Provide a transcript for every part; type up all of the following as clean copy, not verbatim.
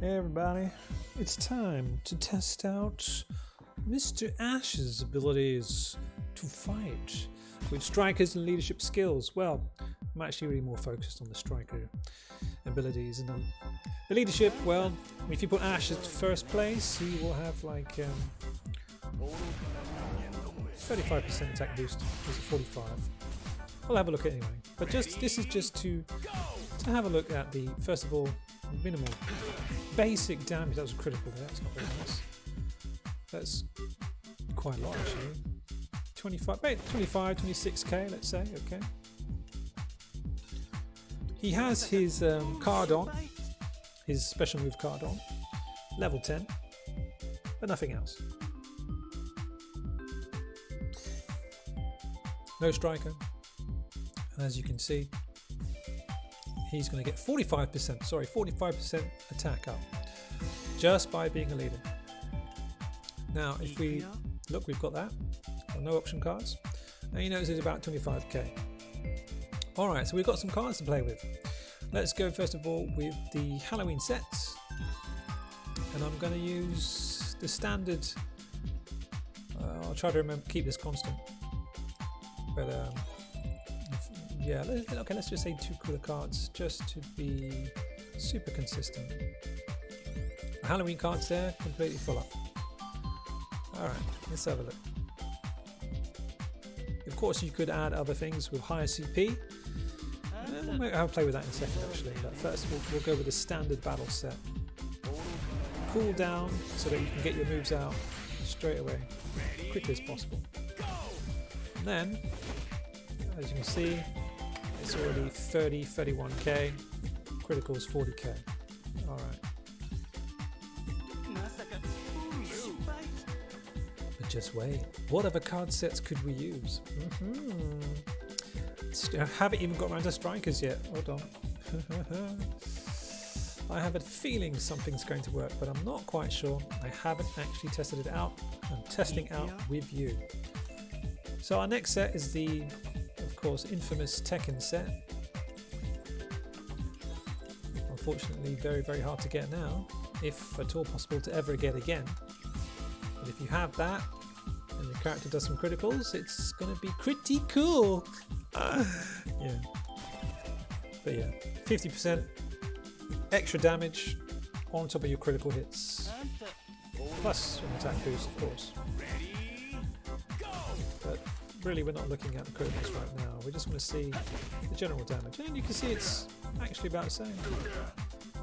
Hey everybody, it's time to test out Mr. Ash's abilities to fight with strikers and leadership skills. Well, I'm actually really more focused on the striker abilities and the leadership. Well, if you put Ash at first place, he will have like 35% attack boost. There's a 45. We'll have a look at it anyway. But this is just to have a look at the first of all minimal basic damage. That was critical there. That's not very nice. That's quite a lot actually. 25, 26k, let's say. Okay. He has his card on, his special move card on, level 10, but nothing else. No striker, and as you can see, he's going to get 45% attack up just by being a leader. Now, if we look, we've got that. Got no option cards, and you notice it's about 25k. Alright, so we've got some cards to play with. Let's go first of all with the Halloween sets, and I'm going to use the standard. I'll try to remember keep this constant, but yeah, okay, let's just say 2 cooler cards just to be super consistent. The Halloween cards there, completely full up. Alright, let's have a look. Of course, you could add other things with higher CP. I'll play with that in a second actually, but first we'll go with the standard battle set. Cool down so that you can get your moves out straight away, as quickly as possible. And then, as you can see, it's already 31k, critical is 40k. Alright. But just wait, what other card sets could we use? I haven't even got around to strikers yet. Hold on. I have a feeling something's going to work, but I'm not quite sure. I haven't actually tested it out. I'm testing out with you. So our next set is the, of course, infamous Tekken set. Unfortunately, very, very hard to get now, if at all possible to ever get again. But if you have that, and the character does some criticals, it's going to be pretty cool. Yeah, but yeah, 50% extra damage on top of your critical hits, plus an attack boost, of course. But really, we're not looking at the criticals right now. We just want to see the general damage, and you can see it's actually about the same.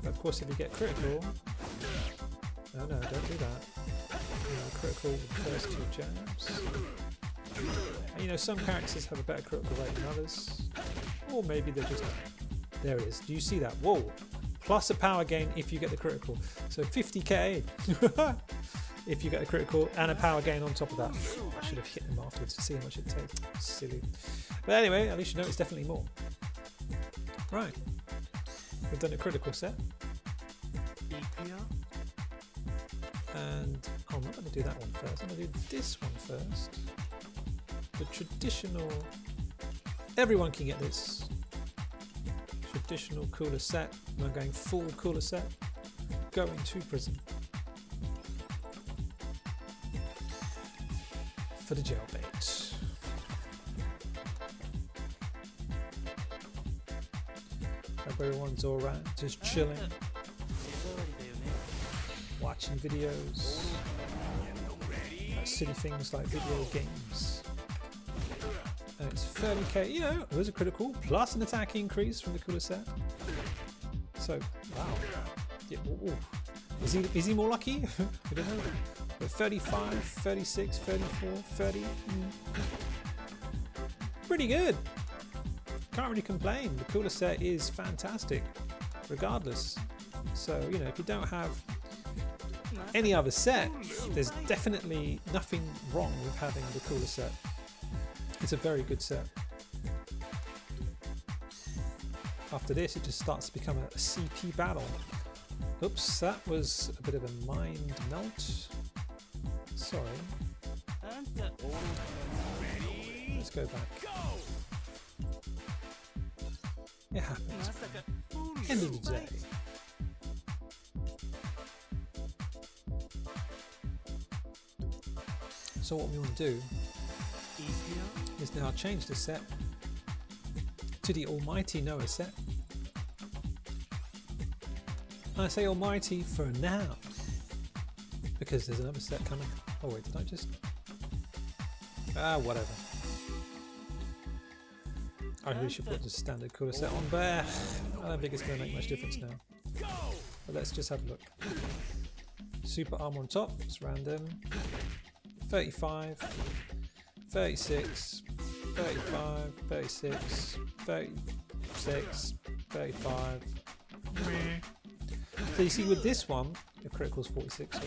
But of course, if you get critical, no, don't do that. Critical with the first 2 jabs. And, you know, some characters have a better critical rate than others, or maybe they're just, there it is. Do you see that? Whoa! Plus a power gain if you get the critical. So 50k if you get a critical and a power gain on top of that. I should have hit them afterwards to see how much it takes. Silly. But anyway, at least you know it's definitely more. Right. We've done a critical set. And I'm not going to do that one first. I'm going to do this one first. The traditional, everyone can get this traditional Kula Set. I'm going full Kula Set, going to prison for the jailbait. Everyone's all around, just chilling, watching videos, silly things like video games. And it's 30k, you know, it was a critical plus an attack increase from the Kula Set. So, wow. Yeah, is he more lucky? I don't know. But 35, 36, 34, 30. Pretty good. Can't really complain. The Kula Set is fantastic, regardless. So, you know, if you don't have any other set, there's definitely nothing wrong with having the Kula Set. It's a very good set. After this, it just starts to become a CP battle. Oops, that was a bit of a mind melt. Sorry. Let's go back. It happens. End of the day. So what we want to do is now change the set to the Almighty Noah set. I say Almighty for now because there's another set coming. Oh wait, did I just... whatever. I really should put the standard Kula Set on, but I don't think it's going to make much difference now. But let's just have a look. Super armor on top, it's random. 35, 36, 35, 36, 36, 35. So you see with this one, the critical's 46.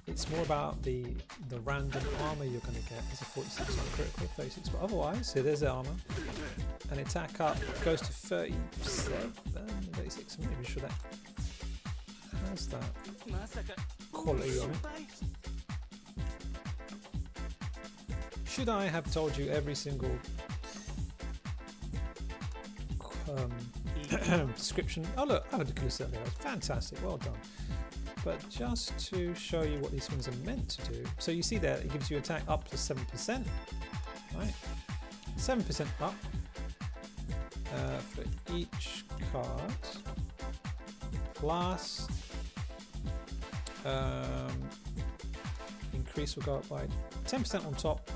It's more about the random armor you're going to get. There's a 46 on critical, 36, but otherwise, so there's the armor. And attack up goes to 37, 36. I'm not even sure that has that quality on it. Should I have told you every single description? Oh look, I had the Kula Set there. Fantastic, well done. But just to show you what these things are meant to do. So you see there, it gives you attack up to 7%. Right, 7% up for each card. Plus, increase will go up by 10% on top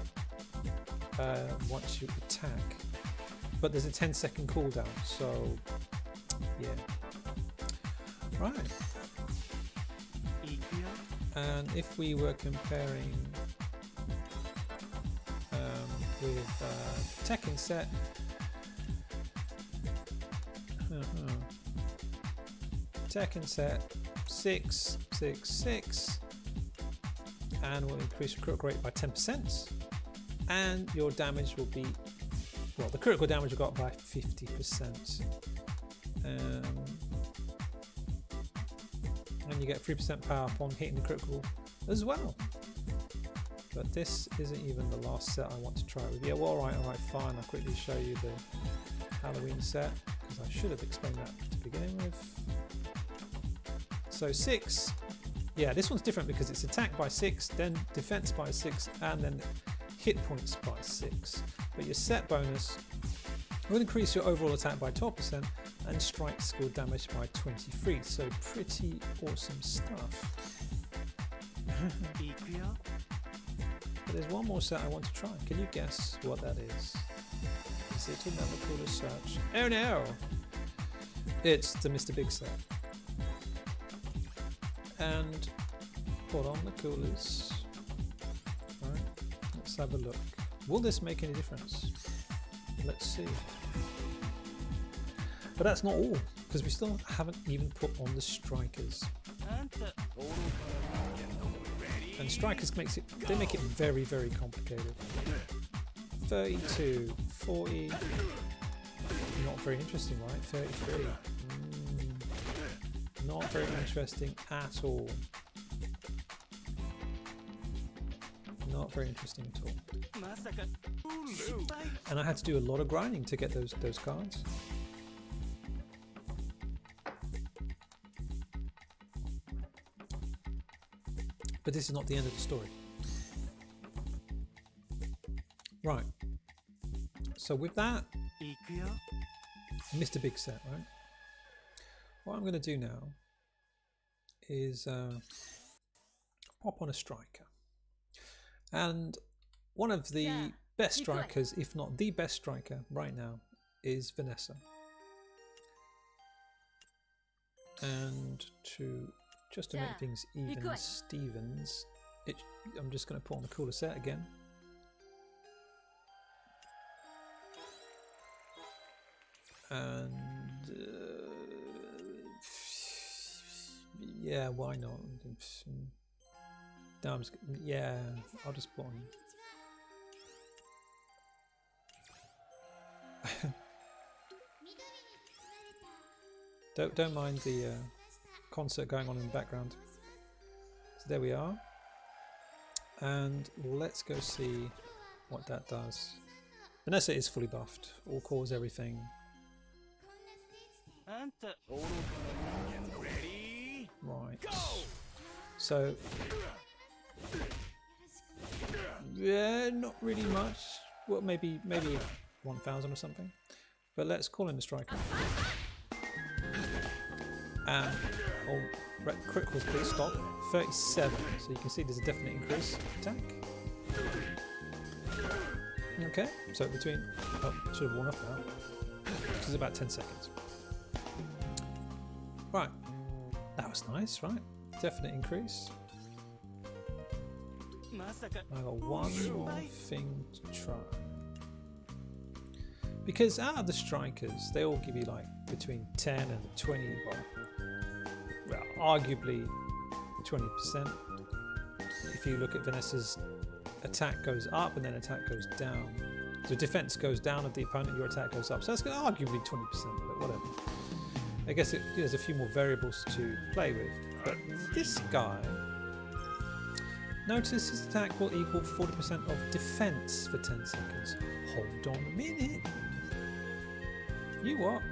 once you attack. But there's a 10-second cooldown, so yeah. Right. And if we were comparing with Tekken set, Tekken set 6, 6, 6, and we'll increase your critical rate by 10%, and your damage will be, well, the critical damage will go up by 50%. And you get 3% power upon hitting the critical as well. But this isn't even the last set I want to try with. Yeah, well, alright, fine. I'll quickly show you the Halloween set, because I should have explained that to begin with. So 6, yeah, this one's different because it's attack by 6, then defense by 6, and then hit points by 6. But your set bonus will increase your overall attack by 12%, and strike skill damage by 23, so pretty awesome stuff. But there's one more set I want to try. Can you guess what that is? Is it another Kula search? Oh no! It's the Mr. Big set. And put on the coolers. Alright, let's have a look. Will this make any difference? Let's see. But that's not all, because we still haven't even put on the strikers. And strikers makes it, they make it very, very complicated. 32, 40, not very interesting, right? 33, not very interesting at all. Not very interesting at all. And I had to do a lot of grinding to get those cards. But this is not the end of the story. Right. So with that, Mr. Big Set, right? What I'm going to do now is pop on a striker. And one of the best strikers, if not the best striker right now, is Vanessa. And just to make things even Stevens, I'm just going to put on the Kula Set again. And yeah, why not? No, yeah, I'll just put on. Don't mind the concert going on in the background. So there we are, and let's go see what that does. Vanessa is fully buffed, all cores, everything. Right. So Yeah, not really much. Well, maybe 1,000 or something. But let's call in the striker. And criticals, please stop. 37. So you can see there's a definite increase. Attack. Okay. So between. Oh, should have worn off now. Which is about 10 seconds. Right. That was nice, right? Definite increase. I got one more thing to try. Because out of the strikers, they all give you like between 10 and 20, well, arguably 20%. If you look at Vanessa's attack goes up and then attack goes down. So defense goes down of the opponent, your attack goes up. So that's arguably 20%, but whatever. I guess there's a few more variables to play with. But this guy, notice his attack will equal 40% of defense for 10 seconds. Hold on a minute. You what?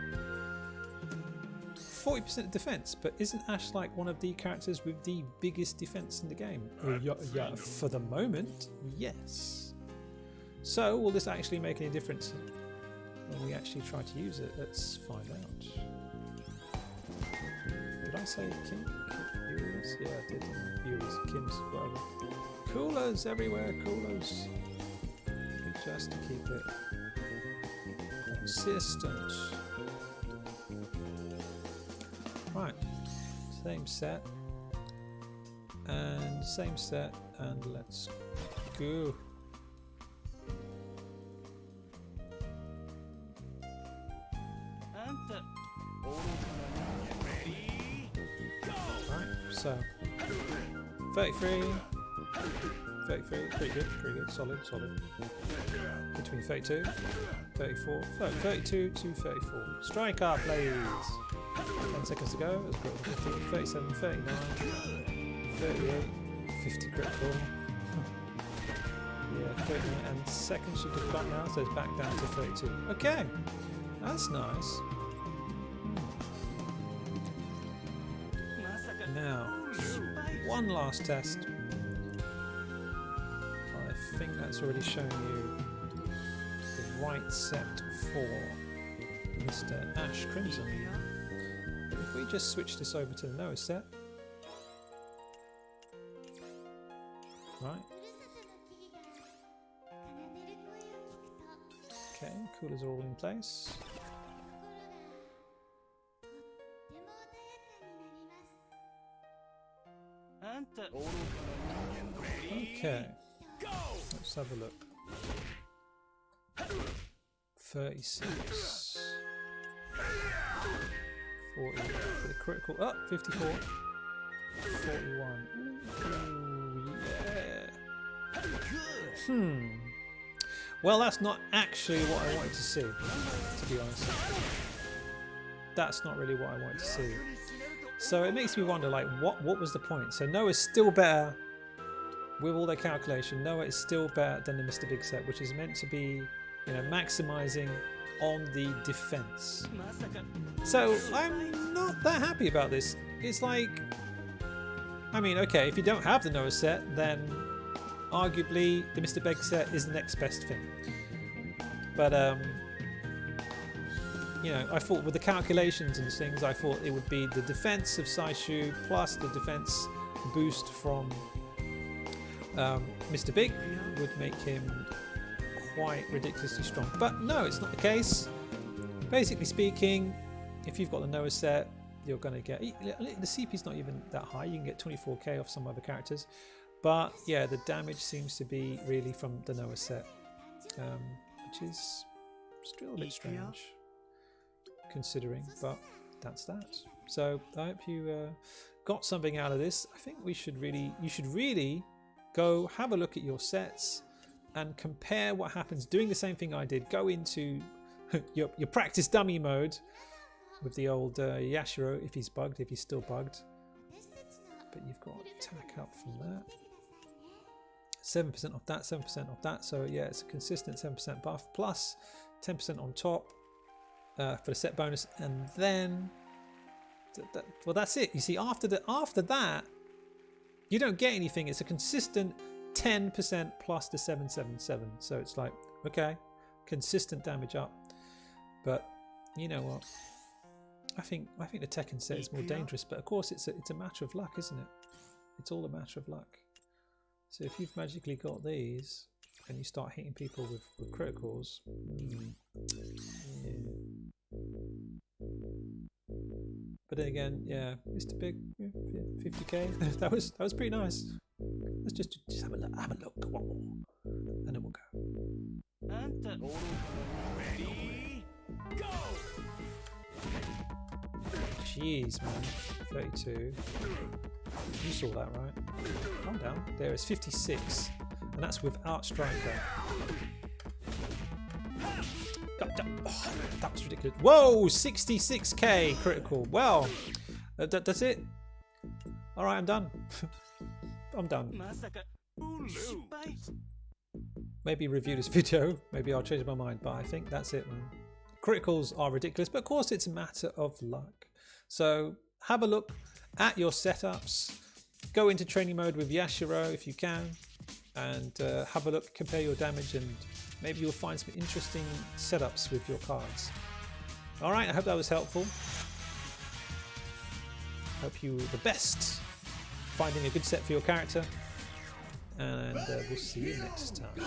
40% defense, but isn't Ash like one of the characters with the biggest defense in the game? Yeah, for the moment, yes. So will this actually make any difference when we actually try to use it? Let's find out. Did I say Kim? Yuris? Yeah, I did. Yuris, Kim's, whatever. Coolers everywhere, coolers. Just to keep it consistent. Right, same set and let's go. Right, so 33, pretty good, solid. Between 32, 34, 32 to 34. Strike up, please. 10 seconds to go. Let's go to 50, 37, 39, 38, 50 critical. Yeah, 39, and seconds should have got now, so it's back down to 32. Okay, that's nice. Now, one last test. I think that's already shown you the right set for Mr. Ash Crimson. But if we just switch this over to the Noah set, right? Okay, coolers are all in place. Okay, let's have a look. 36, 40 for the critical. Oh, 54, 41. Ooh, yeah. Well, that's not actually what I wanted to see, to be honest. That's not really what I wanted to see. So it makes me wonder, like, what was the point? So Noah's still better with all their calculation. Noah is still better than the Mr. Big set, which is meant to be, you know, maximizing on the defense. So I'm not that happy about this. It's like, I mean, okay, if you don't have the Noah set, then arguably the Mr. Big set is the next best thing. But you know, I thought with the calculations and things, I thought it would be the defense of Saisyu plus the defense boost from Mr. Big would make him quite ridiculously strong. But no, it's not the case. Basically speaking, if you've got the Noah set, you're going to get... The CP's not even that high. You can get 24k off some other characters. But yeah, the damage seems to be really from the Noah set, which is still a bit strange considering, but that's that. So I hope you got something out of this. I think you should really go have a look at your sets and compare what happens doing the same thing I did. Go into your practice dummy mode with the old Yashiro if he's bugged, if he's still bugged. But you've got attack up from that. 7% off that, 7% off that. So yeah, it's a consistent 7% buff plus 10% on top for the set bonus, and then well, that's it. You see, after that, you don't get anything. It's a consistent 10% plus the 777. So it's like, okay, consistent damage up. But you know what? I think the Tekken set is more dangerous. But of course, it's a matter of luck, isn't it? It's all a matter of luck. So if you've magically got these and you start hitting people with criticals, yeah. But then again, yeah, Mr. Big, yeah, 50k. that was pretty nice. Let's just have a look. And then we'll go. Jeez, man. 32. You saw that, right? Calm down. There is 56. And that's without striker. Oh, that was ridiculous. Whoa! 66k critical. Well, that's it. Alright, I'm done. I'm done. Maybe review this video. Maybe I'll change my mind. But I think that's it, man. Criticals are ridiculous. But of course, it's a matter of luck. So have a look at your setups. Go into training mode with Yashiro if you can. And have a look, compare your damage, and maybe you'll find some interesting setups with your cards. Alright, I hope that was helpful. Hope you the best finding a good set for your character. And we'll see you next time.